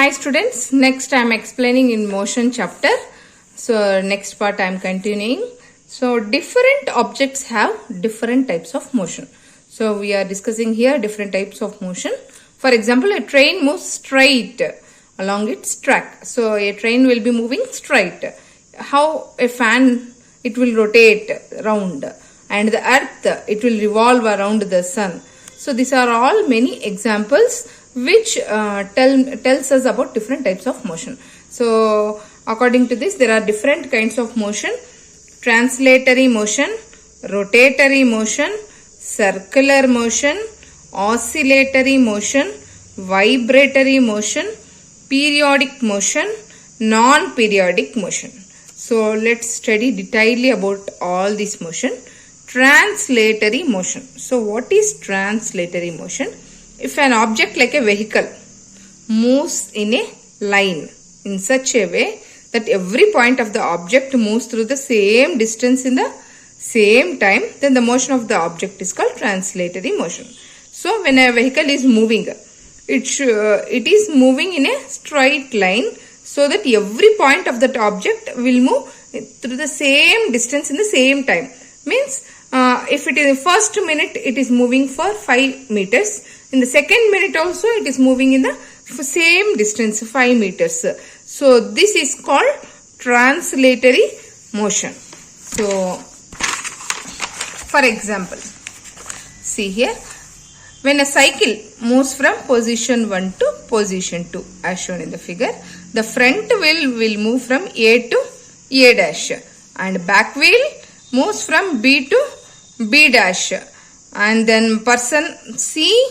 Hi students, next I am explaining in motion chapter. So next part I am continuing. So different objects have different types of motion. So we are discussing here different types of motion. For example, a train moves straight along its track. So a train will be moving straight. How a fan, it will rotate round, and the earth, it will revolve around the sun. So these are all many examples which tells us about different types of motion. So according to this, there are different kinds of motion: translatory motion, rotatory motion, circular motion, oscillatory motion, vibratory motion, periodic motion, non-periodic motion. So let's study detailedly about all this motion. Translatory motion. So what is translatory motion? If an object like a vehicle moves in a line in such a way that every point of the object moves through the same distance in the same time, then the motion of the object is called translatory motion. So when a vehicle is moving, it is moving in a straight line so that every point of that object will move through the same distance in the same time. Means if it is the first minute, it is moving for 5 meters. In the second minute also, it is moving in the same distance, 5 meters. So this is called translatory motion. So for example, see here, when a cycle moves from position 1 to position 2 as shown in the figure, the front wheel will move from A to A dash, and back wheel moves from B to B dash, and then person C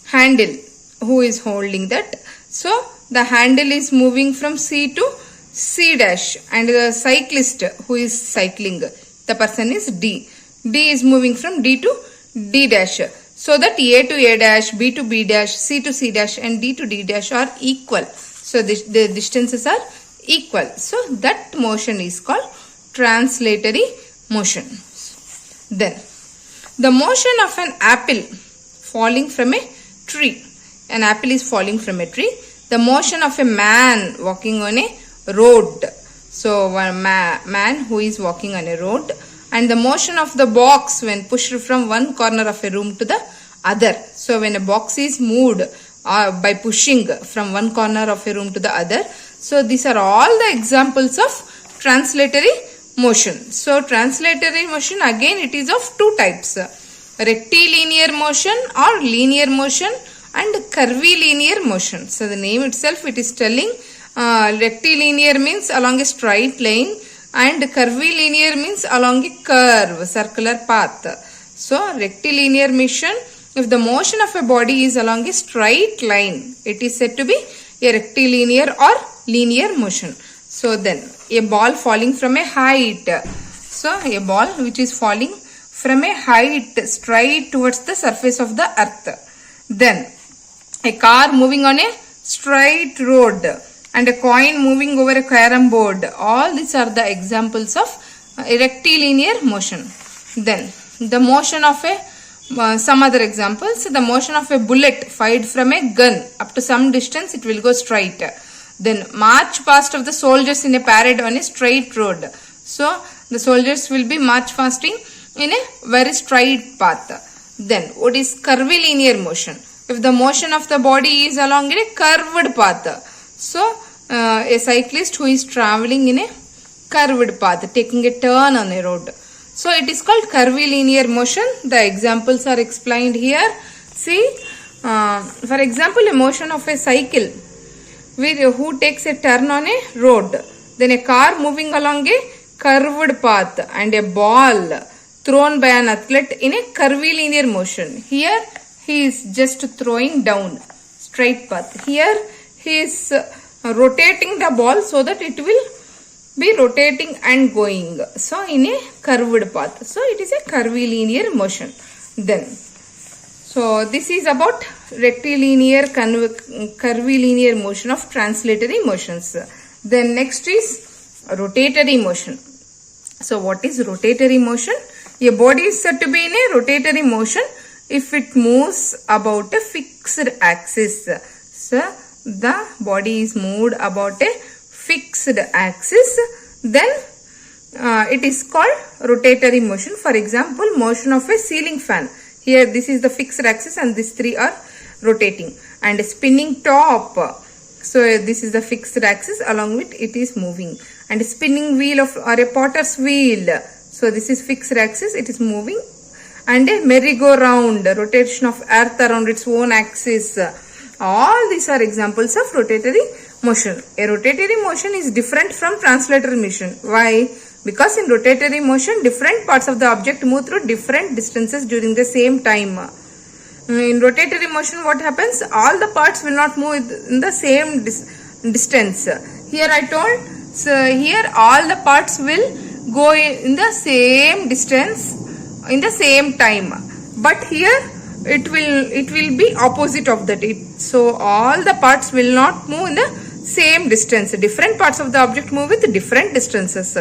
handle who is holding that. So the handle is moving from C to C dash, and the cyclist who is cycling, the person is D. D is moving from D to D dash. So that A to A dash, B to B dash, C to C dash, and D to D dash are equal. So the distances are equal. So that motion is called translatory motion. Then the motion of an apple falling from a tree. An apple is falling from a tree. The motion of a man walking on a road. So one man who is walking on a road. And the motion of the box when pushed from one corner of a room to the other. So when a box is moved by pushing from one corner of a room to the other. So these are all the examples of translatory motion. So translatory motion, again, it is of two types: rectilinear motion or linear motion, and curvilinear motion. So the name itself, it is telling rectilinear means along a straight line, and curvilinear means along a curve, circular path. So rectilinear motion, if the motion of a body is along a straight line, it is said to be a rectilinear or linear motion. So then a ball falling from a height. So a ball which is falling from a height straight towards the surface of the earth. Then a car moving on a straight road, and a coin moving over a carom board. All these are the examples of rectilinear motion. Then the motion of some other examples: the motion of a bullet fired from a gun. Up to some distance it will go straight. Then march past of the soldiers in a parade on a straight road. So the soldiers will be march fasting in a very straight path. Then what is curvilinear motion? If the motion of the body is along a curved path. So a cyclist who is traveling in a curved path, taking a turn on a road. So it is called curvilinear motion. The examples are explained here. See, for example, a motion of a cycle who takes a turn on a road. Then a car moving along a curved path, and a ball thrown by an athlete in a curvilinear motion. Here he is just throwing down straight path. Here he is rotating the ball so that it will be rotating and going. So in a curved path. So it is a curvilinear motion. Then so this is about rectilinear, curvilinear motion of translatory motions. Then next is rotatory motion. So what is rotatory motion? A body is said to be in a rotatory motion if it moves about a fixed axis. So the body is moved about a fixed axis, then it is called rotatory motion. For example, motion of a ceiling fan. Here this is the fixed axis and these three are rotating. And a spinning top. So this is the fixed axis, along with it is moving. And a spinning wheel of or a potter's wheel. So this is fixed axis, it is moving. And a merry-go-round, rotation of earth around its own axis. All these are examples of rotatory motion. A rotatory motion is different from translatory motion. Why? Because in rotatory motion, different parts of the object move through different distances during the same time. In rotatory motion, what happens? All the parts will not move in the same distance. Here I told, so here all the parts will go in the same distance in the same time. But here it will be opposite of that. So all the parts will not move in the same distance. Different parts of the object move with different distances.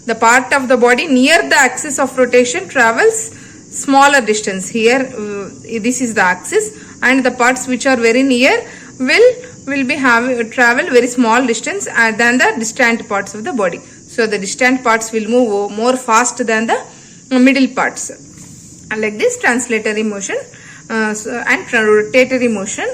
The part of the body near the axis of rotation travels smaller distance. Here this is the axis, and the parts which are very near will be travel very small distance than the distant parts of the body. So the distant parts will move more fast than the middle parts. Like this, translatory motion and rotatory motion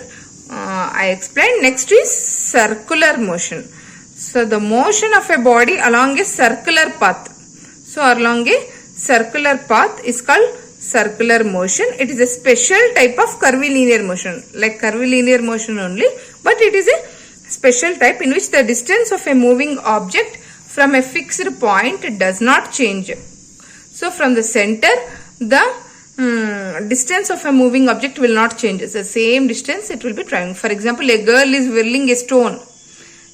I explained. Next is circular motion. So the motion of a body along a circular path. So along a circular path is called circular motion. It is a special type of curvilinear motion, like curvilinear motion only, but it is a special type in which the distance of a moving object from a fixed point does not change. So from the center, the distance of a moving object will not change. It's the same distance it will be traveling. For example, a girl is whirling a stone.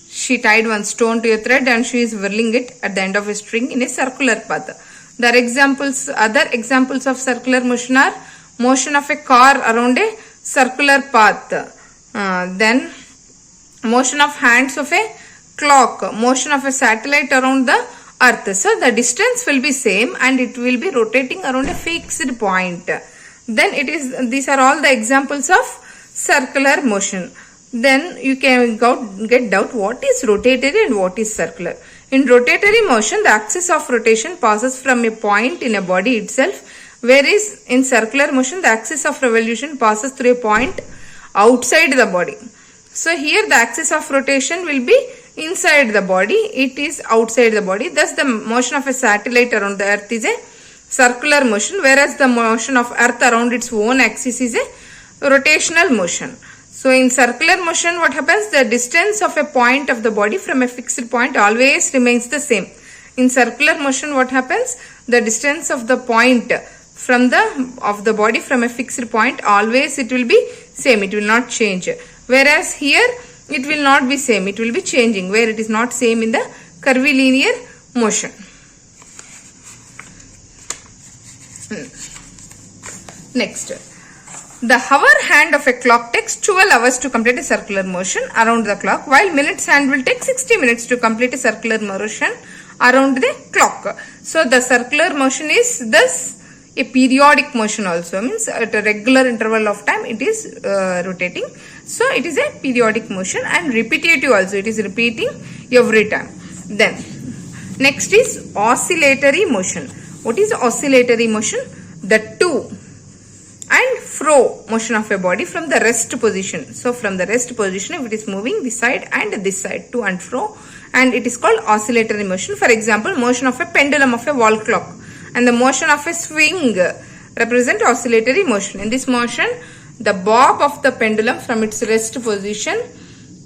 She tied one stone to a thread and she is whirling it at the end of a string in a circular path. Other examples of circular motion are motion of a car around a circular path. Then motion of hands of a clock, motion of a satellite around the earth. So the distance will be same and it will be rotating around a fixed point. Then these are all the examples of circular motion. Then you can get doubt what is rotatory and what is circular. In rotatory motion, the axis of rotation passes from a point in a body itself, whereas in circular motion, the axis of revolution passes through a point outside the body. So here the axis of rotation will be inside the body, it is outside the body. Thus the motion of a satellite around the earth is a circular motion, whereas the motion of earth around its own axis is a rotational motion. So in circular motion, what happens? The distance of a point of the body from a fixed point always remains the same. In circular motion, what happens? The distance of the point from the body from a fixed point always it will be same. It will not change. Whereas here it will not be same. It will be changing, where it is not same in the curvilinear motion. Next. The hour hand of a clock takes 12 hours to complete a circular motion around the clock, while minute's hand will take 60 minutes to complete a circular motion around the clock. So the circular motion is thus a periodic motion also, means at a regular interval of time it is rotating. So it is a periodic motion and repetitive also, it is repeating every time. Then next is oscillatory motion. What is oscillatory motion? The to and fro motion of a body from the rest position. So from the rest position, if it is moving this side and this side, to and fro, and it is called oscillatory motion. For example, motion of a pendulum of a wall clock and the motion of a swing represent oscillatory motion. In this motion, the bob of the pendulum from its rest position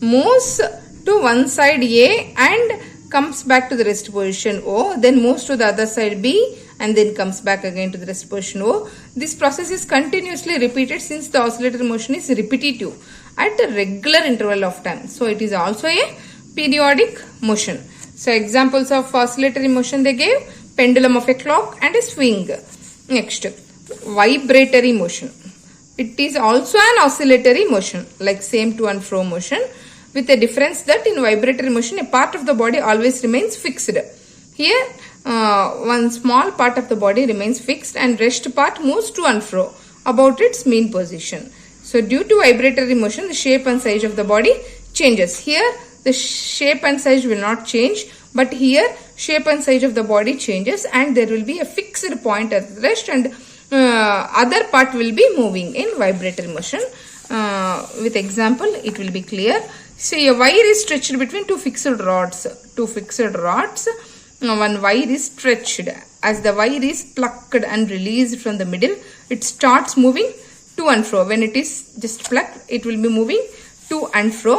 moves to one side A and comes back to the rest position O, then moves to the other side B and then comes back again to the rest position O. This process is continuously repeated since the oscillatory motion is repetitive at a regular interval of time. So it is also a periodic motion. So examples of oscillatory motion they gave: pendulum of a clock and a swing. Next, vibratory motion. It is also an oscillatory motion, like same to and fro motion, with a difference that in vibratory motion a part of the body always remains fixed. Here one small part of the body remains fixed and rest part moves to and fro about its mean position. So due to vibratory motion, the shape and size of the body changes. Here the shape and size will not change, but here shape and size of the body changes, and there will be a fixed point at the rest, and other part will be moving in vibratory motion. With example it will be clear. Say a wire is stretched between two fixed rods. One wire is stretched. As the wire is plucked and released from the middle, it starts moving to and fro. When it is just plucked, it will be moving to and fro.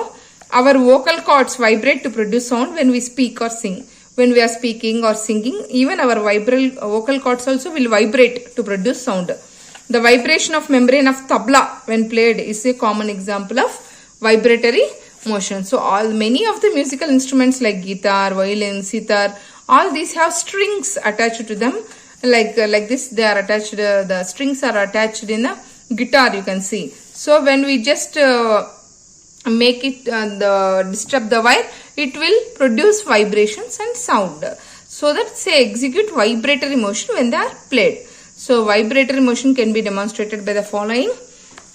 Our vocal cords vibrate to produce sound when we speak or sing. When we are speaking or singing, even our vocal cords also will vibrate to produce sound. The vibration of membrane of tabla when played is a common example of vibratory motion. So many of the musical instruments like guitar, violin, sitar, all these have strings attached to them. Like this, they are attached. The strings are attached in a guitar. You can see. So when we just make it disturb the wire, it will produce vibrations and sound. So that say execute vibratory motion when they are played. So vibratory motion can be demonstrated by the following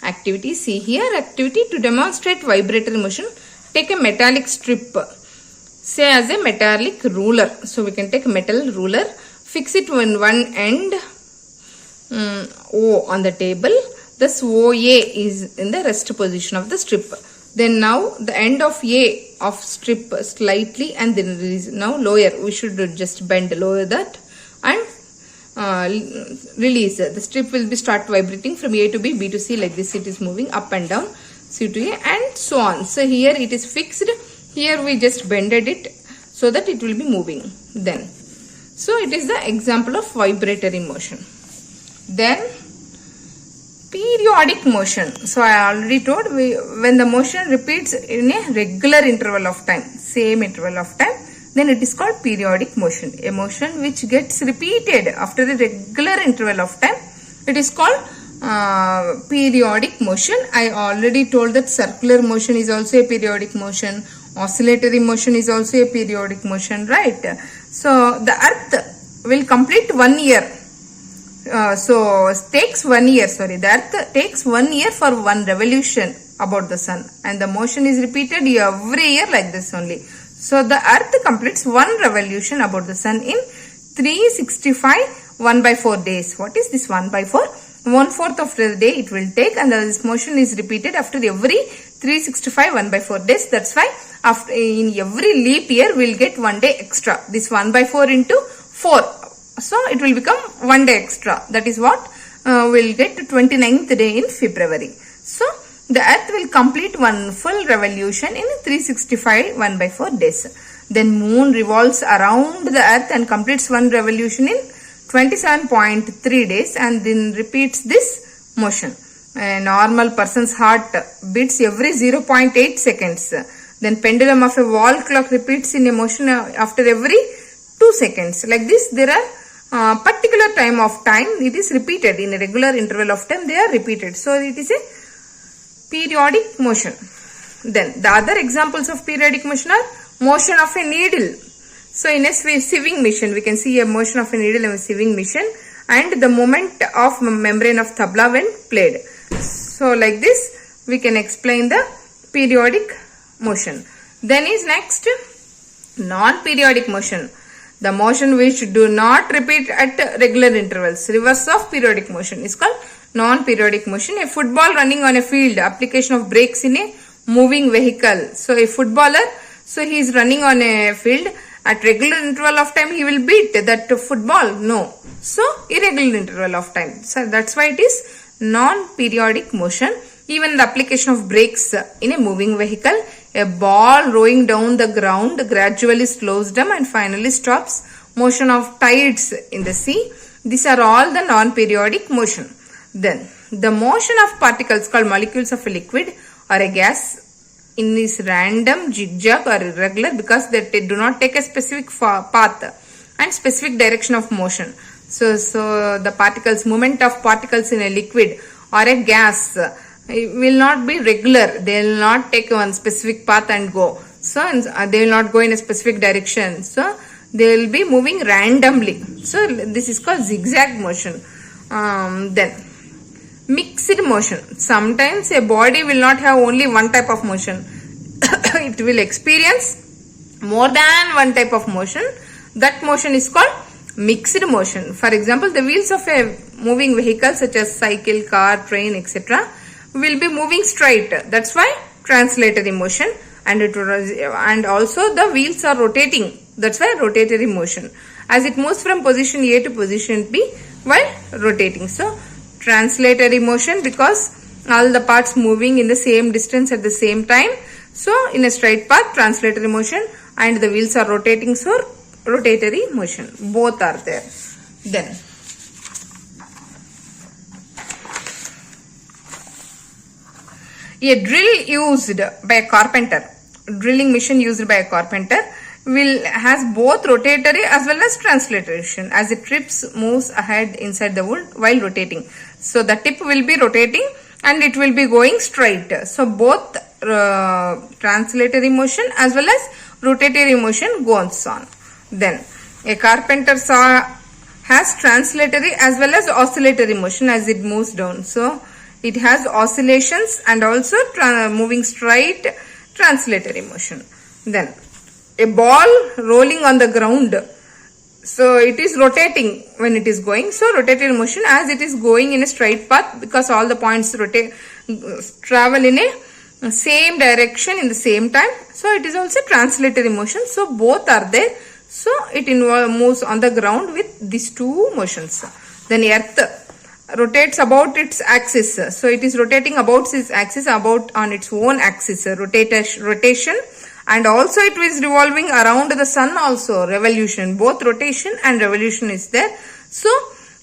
activity. See here, activity to demonstrate vibratory motion. Take a metallic strip, say as a metallic ruler. So we can take a metal ruler, fix it on one end O on the table. Thus OA is in the rest position of the strip. Then now the end of A of strip slightly, and then release. Now lower, we should just bend lower that and release. The strip will be start vibrating from A to B, B to C, like this. It is moving up and down, C to A, and so on. So here it is fixed. Here we just bended it so that it will be moving. Then, so it is the example of vibratory motion. Then periodic motion. So I already told, when the motion repeats in a regular interval of time, same interval of time, then it is called periodic motion. A motion which gets repeated after a regular interval of time, it is called periodic motion. I already told that circular motion is also a periodic motion. Oscillatory motion is also a periodic motion, right? So the earth will complete 1 year. So takes 1 year, the earth takes 1 year for one revolution about the sun, and the motion is repeated every year like this only. So the earth completes one revolution about the sun in 365 1/4 days. What is this 1/4? 1/4 of the day it will take, and this motion is repeated after every 365 1/4 days. That's why after in every leap year we'll get 1 day extra. This 1/4 into 4. So it will become 1 day extra. That is what we'll get to 29th day in February. So the earth will complete one full revolution in 365 1/4 days. Then moon revolves around the earth and completes one revolution in 27.3 days, and then repeats this motion. A normal person's heart beats every 0.8 seconds. Then pendulum of a wall clock repeats in a motion after every 2 seconds. Like this, there are particular time of time it is repeated in a regular interval of time. They are repeated. So it is a periodic motion. Then the other examples of periodic motion are motion of a needle. So in a sieving machine, we can see a motion of a needle in a sieving machine, and the movement of membrane of tabla when played. So like this, we can explain the periodic motion. Then is next non-periodic motion. The motion which do not repeat at regular intervals, reverse of periodic motion, is called non-periodic motion. A football running on a field, application of brakes in a moving vehicle. So a footballer, so he is running on a field. At regular interval of time, he will beat that football. No. So irregular interval of time. So that's why it is non-periodic motion. Even the application of brakes in a moving vehicle, a ball rolling down the ground gradually slows down and finally stops. Motion of tides in the sea. These are all the non-periodic motion. Then the motion of particles called molecules of a liquid or a gas in this random, zigzag or irregular, because they do not take a specific path and specific direction of motion. So the particles, movement of particles in a liquid or a gas, it will not be regular. They will not take one specific path and go. So they will not go in a specific direction. So they will be moving randomly. So this is called zigzag motion. Then mixed motion. Sometimes a body will not have only one type of motion. it will experience more than one type of motion. That motion is called mixed motion. For example, the wheels of a moving vehicle such as cycle, car, train, etc. will be moving straight. That's why translatory motion. And also the wheels are rotating. That's why rotatory motion. As it moves from position A to position B while rotating. So translatory motion because all the parts moving in the same distance at the same time. So in a straight path, translatory motion, and the wheels are rotating, so rotatory motion. Both are there. Then a drill used by a carpenter, drilling machine used by a carpenter has both rotatory as well as translation, as the tips moves ahead inside the wood while rotating. So the tip will be rotating and it will be going straight. So both translatory motion as well as rotatory motion goes on. Then a carpenter saw has translatory as well as oscillatory motion as it moves down. So it has oscillations and also moving straight, translatory motion. Then a ball rolling on the ground. So it is rotating when it is going. So rotatory motion as it is going in a straight path because all the points travel in a same direction in the same time. So it is also translatory motion. So both are there. So it moves on the ground with these two motions. Then earth rotates about its axis. So it is rotating about its axis, about on its own axis, rotation. And also it is revolving around the sun also, revolution. Both rotation and revolution is there. So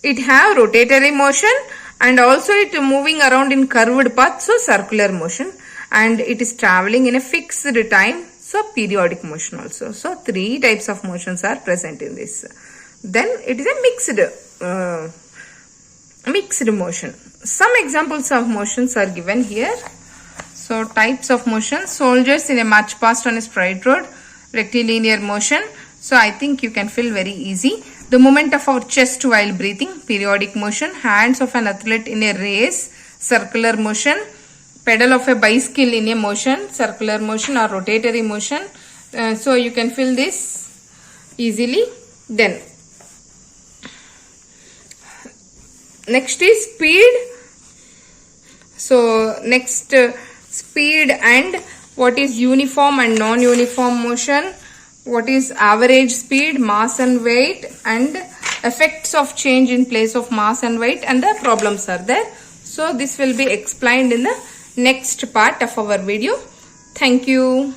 it have rotatory motion and also it moving around in curved path, so circular motion. And it is traveling in a fixed time, so periodic motion also. So three types of motions are present in this. Then it is a mixed motion. Some examples of motions are given here. So types of motion: soldiers in a march past on a straight road, rectilinear motion. So I think you can feel very easy. The movement of our chest while breathing, periodic motion. Hands of an athlete in a race, circular motion. Pedal of a bicycle in a motion, circular motion or rotatory motion. So you can feel this easily. Then next is speed. So next speed and what is uniform and non-uniform motion, what is average speed, mass and weight, and effects of change in place of mass and weight, and the problems are there. So this will be explained in the next part of our video. Thank you.